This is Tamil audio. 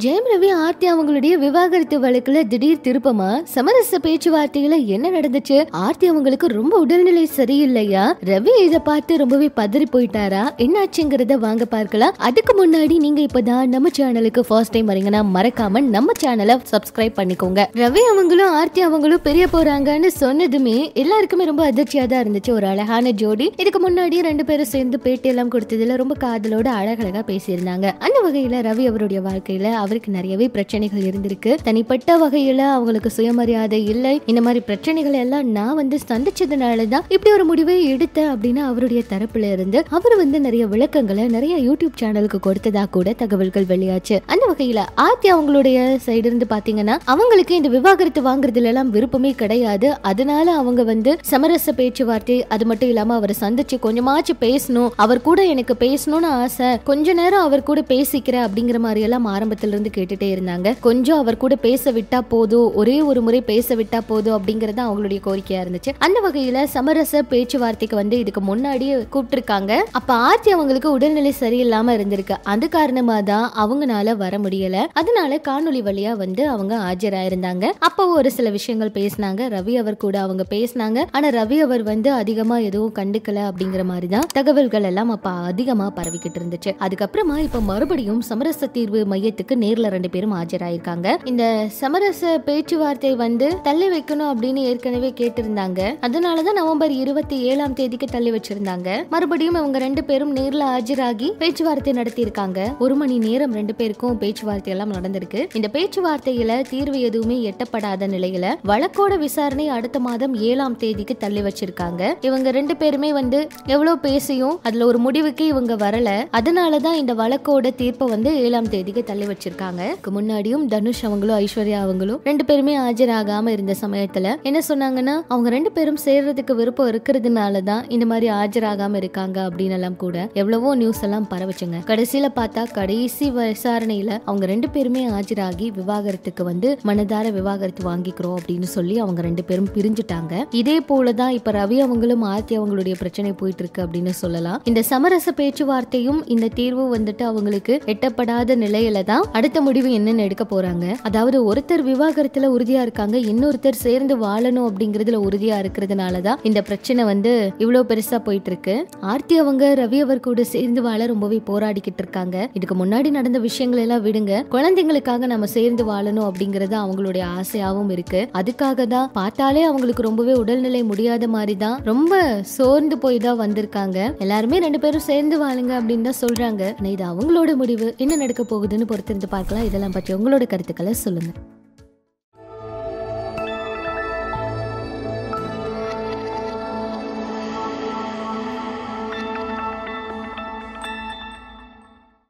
ஜெயம் ரவி ஆர்த்தி அவங்களுடைய விவாகரத்து வழக்குல திடீர் திருப்பமா சமரச பேச்சுவார்த்தையில என்ன நடந்துச்சு? ஆர்த்தி அவங்களுக்கு ரொம்ப உடல்நிலை சரியில்லையா? ரவி இத பார்த்து ரொம்பவே பதறி போயிட்டாரா? என்னாச்சுங்கிறத வாங்க பார்க்கலாம். அதுக்கு முன்னாடி நீங்க இப்பதான் நம்ம சேனலுக்கு ஃபர்ஸ்ட் டைம் வரீங்கன்னா மறக்காம நம்ம சேனலை சப்ஸ்கிரைப் பண்ணிக்கோங்க. ரவி அவங்களும் ஆர்த்தி அவங்களும் பெரிய போறாங்கன்னு சொன்னதுமே எல்லாருக்குமே ரொம்ப அதிர்ச்சியா தான் இருந்துச்சு. ஒரு அழகான ஜோடி. இதுக்கு முன்னாடி ரெண்டு பேரும் சேர்ந்து பேட்டி எல்லாம் கொடுத்ததுல ரொம்ப காதலோட அழகழகா பேசியிருந்தாங்க. அந்த வகையில ரவி அவருடைய வாழ்க்கையில அவருக்கு நிறையவே பிரச்சனைகள் இருந்திருக்கு. தனிப்பட்ட வகையில அவங்களுக்கு சுயமரியாதை இல்லை. இந்த மாதிரி பிரச்சனைகள் எல்லாம் நான் சந்திச்சதுனாலதான் இப்படி ஒரு முடிவை எடுத்தேன் அப்படின்னு அவருடைய தரப்புல இருந்து அவர் நிறைய விளக்கங்களை நிறைய யூடியூப் சேனலுக்கு கொடுத்ததா கூட தகவல்கள் வெளியாச்சு. அந்த வகையில ஆர்த்தி அவங்களுடைய சைடு இருந்து பாத்தீங்கன்னா அவங்களுக்கு இந்த விவாகரத்து வாங்குறதுல எல்லாம் விருப்பமே கிடையாது. அதனால அவங்க சமரச பேச்சுவார்த்தை, அது மட்டும் இல்லாம அவரை சந்திச்சு கொஞ்சமாச்சு பேசணும், அவர் கூட எனக்கு பேசணும்னு ஆசை, கொஞ்ச நேரம் அவர் கூட பேசிக்கிறேன் அப்படிங்கிற மாதிரி எல்லாம் ஆரம்பத்துல இருந்து கேட்டுட்டே இருந்தாங்க. கொஞ்சம் அவர் கூட பேச விட்டா போதும், ஒரே ஒரு முறை பேச விட்டா போதும் அப்படிங்கறது அவங்களுடைய கோரிக்கையா இருந்துச்சு. அந்த வகையில சமரச பேச்சுவார்த்தைக்கு இதுக்கு முன்னாடியே கூப்பிட்டிருக்காங்க. அப்ப ஆர்த்தி அவங்களுக்கு உடல்நிலை சரியில்லாம இருந்திருக்கு. அது காரணமா தான் அவங்கனால வர முடியல. அதனால காணொலி வழியா அவங்க ஆஜராயிருந்தாங்க. அப்போ ஒரு சில விஷயங்கள் பேசினாங்க. ரவி அவர் கூட அவங்க பேசினாங்க. ஆனா ரவி அவர் அதிகமா எதுவும் கண்டுக்கல அப்படிங்கிற மாதிரி தான் தகவல்கள் எல்லாம் அப்ப அதிகமா பரவிக்கிட்டு இருந்துச்சு. அதுக்கப்புறமா இப்ப மறுபடியும் சமரச தீர்வு மையத்துக்கு நேர்ல ரெண்டு பேரும் ஆஜராயிருக்காங்க. இந்த சமரச பேச்சுவார்த்தை தள்ளி வைக்கணும் அப்படின்னு ஏற்கனவே கேட்டிருந்தாங்க. அதனாலதான் நவம்பர் 27ஆம் தேதிக்கு தள்ளி வச்சிருந்தாங்க. மறுபடியும் அவங்க ரெண்டு பேரும் நேர்ல ஆஜராகி பேச்சுவார்த்தை நடத்தி இருக்காங்க. 1 மணி நேரம் ரெண்டு பேருக்கும் பேச்சுவார்த்தை எல்லாம் நடந்திருக்கு. இந்த பேச்சுவார்த்தையில தீர்வு எதுவுமே எட்டப்படாத நிலையில வழக்கோட விசாரணை அடுத்த மாதம் 7ஆம் தேதிக்கு தள்ளி வச்சிருக்காங்க. இவங்க ரெண்டு பேருமே எவ்வளவு பேசியும் அதுல ஒரு முடிவுக்கு இவங்க வரல. அதனாலதான் இந்த வழக்கோட தீர்ப்பை 7ஆம் தேதிக்கு தள்ளி வச்சிருக்காங்க. முன்னாடியும் தனுஷ் அவங்களும் ஐஸ்வர்யா அவங்களும் ரெண்டு பேருமே ஆஜராகாம இருந்த சமயத்துல என்ன சொன்னாங்கன்னா, அவங்க ரெண்டு பேரும் சேர்றதுக்கு விருப்பம் இருக்கிறதுனாலதான் இந்த மாதிரி ஆஜராகாம இருக்காங்க அப்படின்னு எல்லாம் கூட எவ்வளவோ நியூஸ் எல்லாம் பரவச்சுங்க. கடைசியில பார்த்தா கடைசி விசாரணையில அவங்க ரெண்டு பேருமே ஆஜராகி விவாகரத்துக்கு மனதார விவாகரத்து வாங்கிக்கிறோம் அப்படின்னு சொல்லி அவங்க ரெண்டு பேரும் பிரிஞ்சுட்டாங்க. இதே போலதான் இப்ப ரவி அவங்களும் ஆர்த்தி அவங்களுடைய பிரச்சனை போயிட்டு இருக்கு அப்படின்னு சொல்லலாம். இந்த சமரச பேச்சுவார்த்தையும் இந்த தீர்வு அவங்களுக்கு எட்டப்படாத நிலையில தான் அடுத்த முடிவு என்னன்னு எடுக்க போறாங்க. அதாவது ஒருத்தர் விவாகரத்துல உறுதியா இருக்காங்க, இன்னொருத்தர் சேர்ந்து வாழணும் அப்படிங்கறதுல உறுதியா இருக்கிறதுனாலதான் இந்த பிரச்சனை இவ்வளவு பெருசா போயிட்டு இருக்கு. ஆர்த்தி அவங்க ரவி அவர் கூட சேர்ந்து வாழ ரொம்பவே போராடிக்கிட்டு இருக்காங்க. இதுக்கு முன்னாடி நடந்த விஷயங்கள் எல்லாம் விடுங்க, குழந்தைங்களுக்காக நம்ம சேர்ந்து வாழணும் அப்படிங்கறது அவங்களுடைய ஆசையாவும் இருக்கு. அதுக்காக தான் பார்த்தாலே அவங்களுக்கு ரொம்பவே உடல்நிலை முடியாத மாதிரி தான் ரொம்ப சோர்ந்து போய் தான் வந்திருக்காங்க. எல்லாருமே ரெண்டு பேரும் சேர்ந்து வாழுங்க அப்படின்னு தான் சொல்றாங்க. இது அவங்களோட முடிவு. என்ன நடக்க போகுதுன்னு பொறுத்திருந்து பார்க்கலாம். இதெல்லாம் பற்றி உங்களோட கருத்துக்களை சொல்லுங்க.